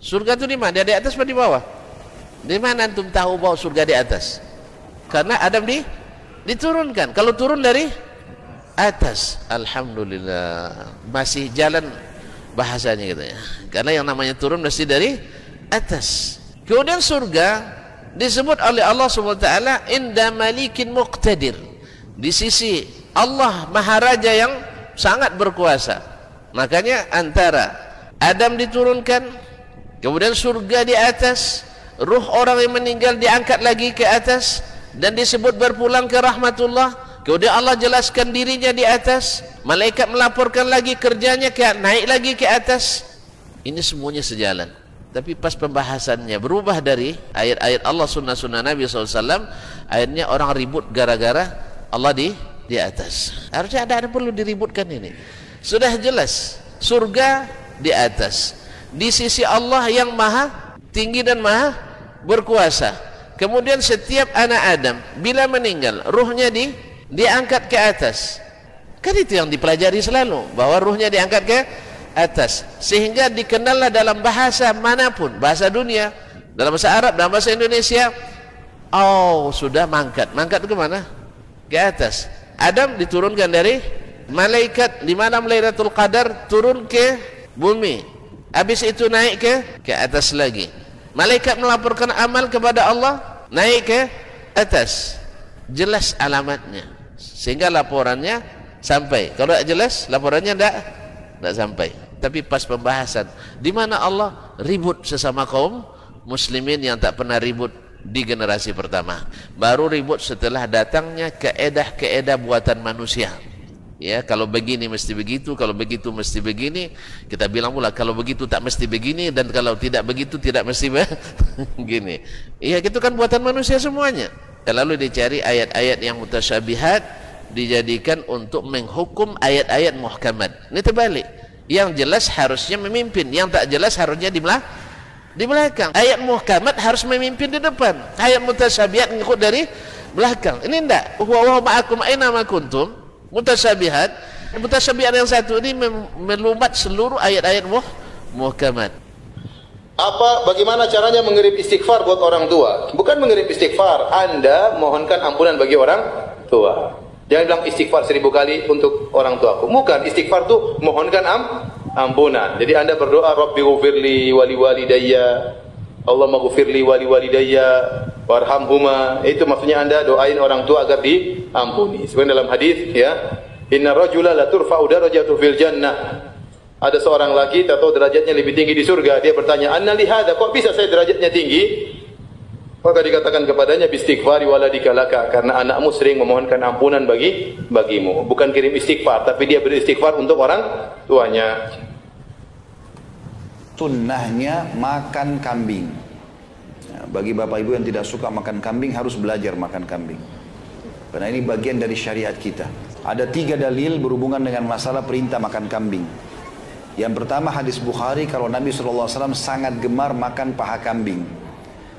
Surga itu di mana? Di atas atau di bawah? Di mana antum tahu bahwa surga di atas? Karena Adam diturunkan. Kalau turun dari atas, alhamdulillah masih jalan bahasanya gitu ya. Karena yang namanya turun mesti dari atas. Kemudian surga disebut oleh Allah SWT inda malikin muqtadir, di sisi Allah Maharaja yang sangat berkuasa. Makanya antara Adam diturunkan, kemudian surga di atas, ruh orang yang meninggal diangkat lagi ke atas dan disebut berpulang ke rahmatullah. Kemudian Allah jelaskan dirinya di atas, malaikat melaporkan lagi kerjanya, naik lagi ke atas. Ini semuanya sejalan. Tapi pas pembahasannya berubah dari ayat-ayat Allah, sunnah-sunnah Nabi SAW, akhirnya orang ribut gara-gara Allah di atas. Harusnya ada perlu diributkan ini. Sudah jelas surga di atas, di sisi Allah yang maha tinggi dan maha berkuasa. Kemudian setiap anak Adam bila meninggal, ruhnya diangkat ke atas. Kan itu yang dipelajari selalu, bahwa ruhnya diangkat ke atas, sehingga dikenallah dalam bahasa manapun, bahasa dunia, dalam bahasa Arab, dalam bahasa Indonesia, oh sudah mangkat ke mana? Ke atas. Adam diturunkan dari malaikat di malam Lailatul Qadar, turun ke bumi, habis itu naik ke atas lagi. Malaikat melaporkan amal kepada Allah, naik ke atas. Jelas alamatnya, sehingga laporannya sampai. Kalau tidak jelas, laporannya tidak sampai. Tapi pas pembahasan di mana Allah ribut sesama kaum muslimin yang tak pernah ribut di generasi pertama, baru ribut setelah datangnya keedah buatan manusia. Ya, kalau begini mesti begitu, kalau begitu mesti begini. Kita bilang pula kalau begitu tak mesti begini, dan kalau tidak begitu tidak mesti begini. Iya, itu kan buatan manusia semuanya. Lalu dicari ayat-ayat yang mutasyabihat, dijadikan untuk menghukum ayat-ayat muhkamat. Ini terbalik. Yang jelas harusnya memimpin, yang tak jelas harusnya di belakang. Ayat muhkamat harus memimpin di depan, ayat mutasyabihat ngikut dari belakang. Ini enggak. Wa ma'akum aina ma kuntum. Mutasyabihat yang satu ini melumat seluruh ayat-ayat muhkamat. Bagaimana caranya mengirim istighfar buat orang tua? Bukan mengirim istighfar, Anda mohonkan ampunan bagi orang tua. Jangan bilang istighfar 1000 kali untuk orang tuaku. Bukan, istighfar itu mohonkan ampunan. Jadi Anda berdoa, Rabbi ghufirli wali walidayya, Allahumma ghufirli wali walidayya warhamhuma. Itu maksudnya Anda doain orang tua agar diampuni. Sebenarnya dalam hadis ya, inna rajula la turfa'u darajatuhu fil jannah. Ada seorang lagi atau derajatnya lebih tinggi di surga. Dia bertanya, anna li hadza, kok bisa saya derajatnya tinggi? Maka dikatakan kepadanya, bistighfari waladika laka, karena anakmu sering memohonkan ampunan bagimu. Bukan kirim istighfar, tapi dia beristighfar untuk orang tuanya. Sunnahnya makan kambing. Bagi bapak ibu yang tidak suka makan kambing, harus belajar makan kambing. Karena ini bagian dari syariat kita. Ada 3 dalil berhubungan dengan masalah perintah makan kambing. Yang pertama hadis Bukhari, kalau Nabi SAW sangat gemar makan paha kambing.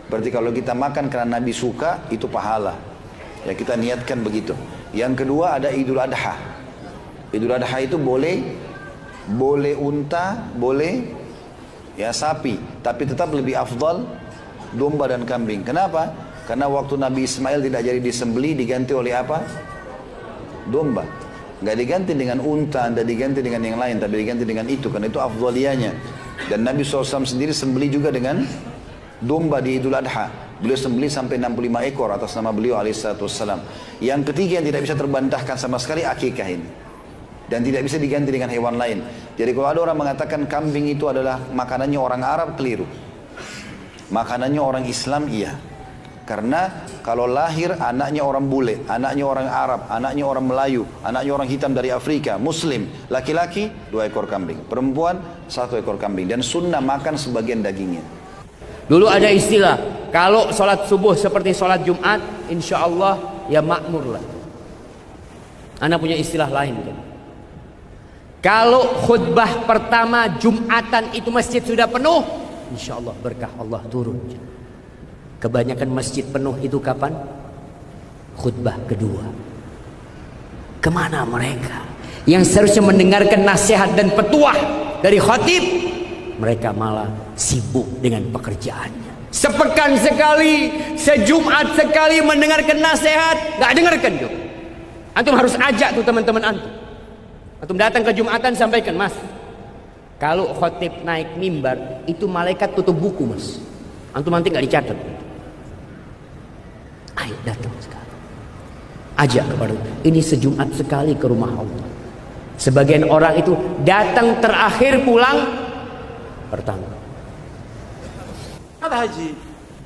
Berarti kalau kita makan karena Nabi suka, itu pahala. Ya, kita niatkan begitu. Yang kedua ada Idul Adha. Idul Adha itu boleh unta, boleh ya sapi, tapi tetap lebih afdal domba dan kambing. Kenapa? Karena waktu Nabi Ismail tidak jadi disembelih, diganti oleh apa? Domba. Nggak diganti dengan unta, nggak diganti dengan yang lain, tapi diganti dengan itu, karena itu afdaliyanya. Dan Nabi SAW sendiri sembelih juga dengan domba di Idul Adha. Beliau sembelih sampai 65 ekor atas nama beliau alaihissalam. Yang ketiga yang tidak bisa terbantahkan sama sekali, akikah ini. Dan tidak bisa diganti dengan hewan lain. Jadi kalau ada orang mengatakan kambing itu adalah makanannya orang Arab, keliru. Makanannya orang Islam, iya. Karena kalau lahir anaknya orang bule, anaknya orang Arab, anaknya orang Melayu, anaknya orang hitam dari Afrika, Muslim, laki-laki 2 ekor kambing, perempuan 1 ekor kambing. Dan sunnah makan sebagian dagingnya. Dulu ada istilah, kalau sholat subuh seperti sholat Jumat, insya Allah ya makmur lah. Anak punya istilah lain kan. Kalau khutbah pertama Jumatan itu masjid sudah penuh, insya Allah berkah Allah turun. Kebanyakan masjid penuh itu kapan? Khutbah kedua. Kemana mereka yang seharusnya mendengarkan nasihat dan petuah dari khatib? mereka malah sibuk dengan pekerjaannya. Sepekan sekali, sejumat sekali mendengarkan nasihat, nggak dengarkan juga. Antum harus ajak tuh teman-teman antum. Antum datang ke Jumatan, sampaikan, Mas, kalau khotib naik mimbar itu malaikat tutup buku, Mas. Antum nanti nggak dicatat. Ayo datang sekali. Ajak kepada ini sejumat sekali ke rumah Allah. Sebagian orang itu datang terakhir, pulang pertama. Kata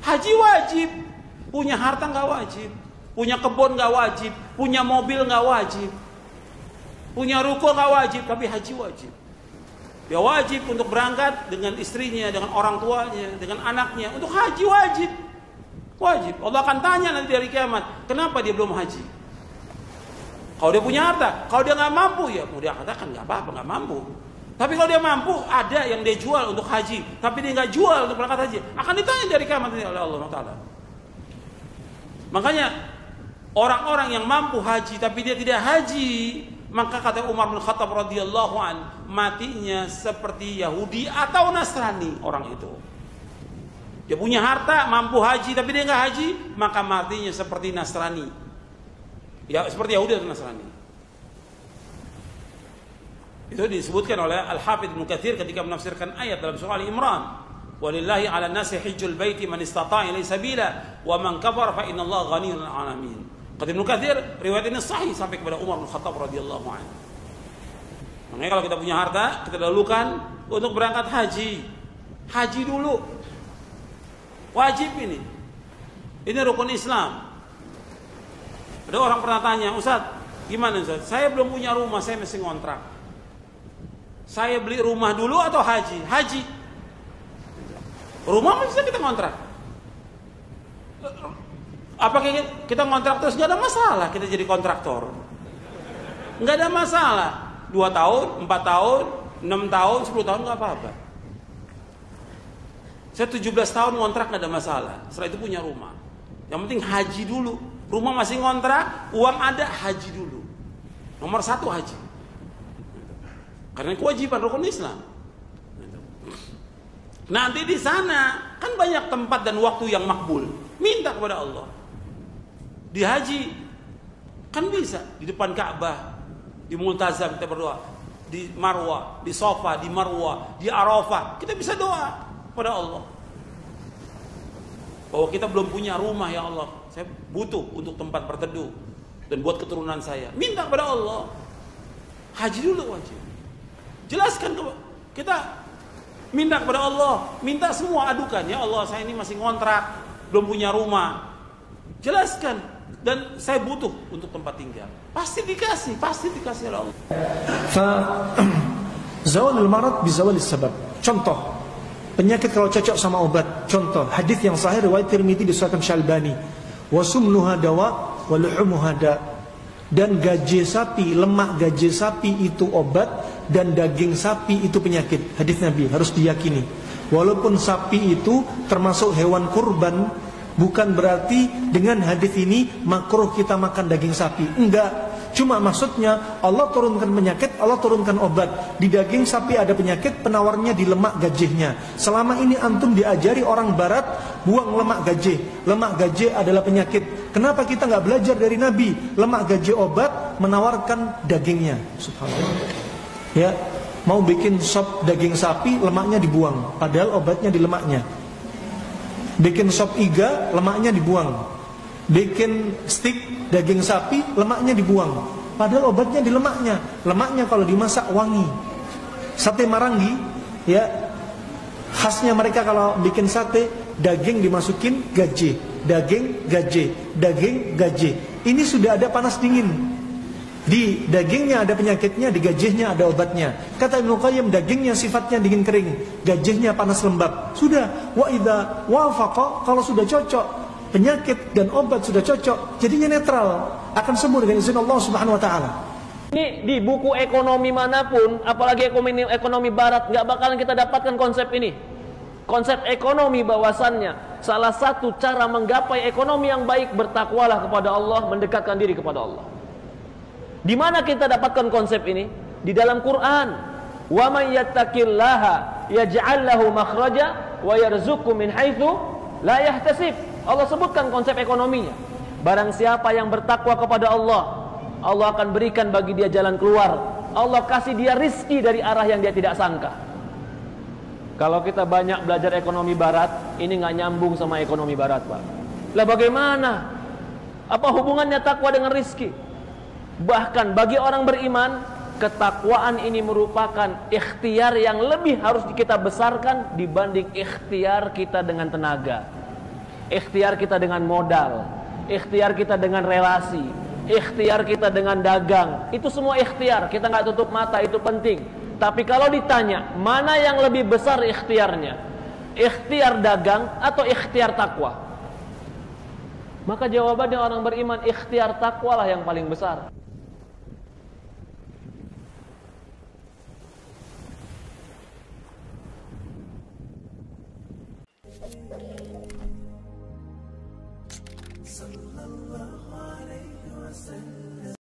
haji wajib. Punya harta nggak wajib. Punya kebun nggak wajib. Punya mobil nggak wajib. Punya ruko nggak wajib, tapi haji wajib. Dia wajib untuk berangkat dengan istrinya, dengan orang tuanya, dengan anaknya. Untuk haji wajib. Wajib. Allah akan tanya nanti dari kiamat, kenapa dia belum haji? Kalau dia punya harta, kalau dia nggak mampu, ya mau dia katakan nggak apa-apa, nggak mampu. Tapi kalau dia mampu, ada yang dia jual untuk haji, tapi dia nggak jual untuk berangkat haji, akan ditanya dari kiamat oleh Allah Taala. Makanya orang-orang yang mampu haji tapi dia tidak haji, maka kata Umar bin Khattab radhiyallahu an, matinya seperti Yahudi atau Nasrani orang itu. Dia punya harta, mampu haji tapi dia nggak haji, maka matinya seperti Nasrani. Ya, seperti Yahudi atau Nasrani. Itu disebutkan oleh Al-Hafidz Ibnu Katsir ketika menafsirkan ayat dalam surah Al-Imran. Walillahi 'alan nasi hajjul baiti man istata'a ilaihi sabila wa man kafara fa innallaha ghaniyyun 'anil 'alamin. Kata Ibnu Katsir, riwayat ini sahih sampai kepada Umar bin Khattab radhiyallahu anhu. Makanya kalau kita punya harta, kita dahulukan untuk berangkat haji. Haji dulu. Wajib ini. Ini rukun Islam. Ada orang pernah tanya, Ustaz, gimana Ustaz? Saya belum punya rumah, saya masih ngontrak. Saya beli rumah dulu atau haji? Haji. Rumah bisa kita ngontrak. Apakah kita ngontrak terus? Gak ada masalah kita jadi kontraktor. Gak ada masalah. 2 tahun, 4 tahun, 6 tahun, 10 tahun gak apa-apa. Saya 17 tahun ngontrak gak ada masalah. Setelah itu punya rumah. Yang penting haji dulu. Rumah masih ngontrak, uang ada, haji dulu. Nomor 1 haji. Karena kewajiban rukun Islam. Nanti di sana kan banyak tempat dan waktu yang makbul. Minta kepada Allah. Di haji kan bisa di depan Ka'bah, di Multazam kita berdoa, di Marwah, di Safa, di Marwah, di Arafah kita bisa doa kepada Allah. Bahwa kita belum punya rumah, ya Allah, saya butuh untuk tempat berteduh dan buat keturunan saya. Minta kepada Allah. Haji dulu wajib. Jelaskan kita minta kepada Allah, minta semua, adukan, ya Allah, saya ini masih ngontrak, belum punya rumah. Jelaskan, dan saya butuh untuk tempat tinggal. Pasti dikasih oleh Allah. Zawalul marad bi zawalil sabab. Contoh, penyakit kalau cocok sama obat. Contoh, hadis yang sahih riwayat Tirmidzi disahihkan Syalbani. Wa sumnuha dawa wa luhumuha da. Dan gaje sapi, lemak gaje sapi itu obat, dan daging sapi itu penyakit. Hadis Nabi harus diyakini. Walaupun sapi itu termasuk hewan kurban, bukan berarti dengan hadis ini makruh kita makan daging sapi. Enggak. Cuma maksudnya Allah turunkan penyakit, Allah turunkan obat. Di daging sapi ada penyakit, penawarnya di lemak gajehnya. Selama ini antum diajari orang barat buang lemak gajeh. Lemak gajeh adalah penyakit. Kenapa kita nggak belajar dari Nabi? Lemak gajeh obat, menawarkan dagingnya. Subhanallah. Ya, mau bikin sop daging sapi, lemaknya dibuang, padahal obatnya di lemaknya. Bikin sop iga, lemaknya dibuang. Bikin stik daging sapi, lemaknya dibuang, padahal obatnya di lemaknya. Lemaknya kalau dimasak wangi. Sate Marangi, ya, khasnya mereka kalau bikin sate, daging dimasukin gaje, daging gaje, daging gaje. Ini sudah ada panas dingin. Di dagingnya ada penyakitnya, di gajehnya ada obatnya. Kata Ibnu Qayyim, dagingnya sifatnya dingin kering, gajehnya panas lembab. Sudah, wa idza wafaqa, kalau sudah cocok, penyakit dan obat sudah cocok, jadinya netral, akan sembuh dengan izin Allah Subhanahu wa taala. Ini di buku ekonomi manapun, apalagi ekonomi barat, nggak bakalan kita dapatkan konsep ini. Konsep ekonomi bahwasannya salah satu cara menggapai ekonomi yang baik, bertakwalah kepada Allah, mendekatkan diri kepada Allah. Di mana kita dapatkan konsep ini? Di dalam Quran. Wa man yattaqillaha yaj'al lahu makhraja wa yarzuqhu min haitsu la yahtasib. Allah sebutkan konsep ekonominya. Barang siapa yang bertakwa kepada Allah, Allah akan berikan bagi dia jalan keluar. Allah kasih dia rizki dari arah yang dia tidak sangka. Kalau kita banyak belajar ekonomi barat, ini nggak nyambung sama ekonomi barat, Pak. Lah bagaimana? Apa hubungannya takwa dengan rizki? Bahkan bagi orang beriman, ketakwaan ini merupakan ikhtiar yang lebih harus kita besarkan dibanding ikhtiar kita dengan tenaga, ikhtiar kita dengan modal, ikhtiar kita dengan relasi, ikhtiar kita dengan dagang. Itu semua ikhtiar, kita nggak tutup mata, itu penting. Tapi kalau ditanya mana yang lebih besar ikhtiarnya, ikhtiar dagang atau ikhtiar takwa, maka jawabannya orang beriman, ikhtiar takwa lah yang paling besar. Sallallahu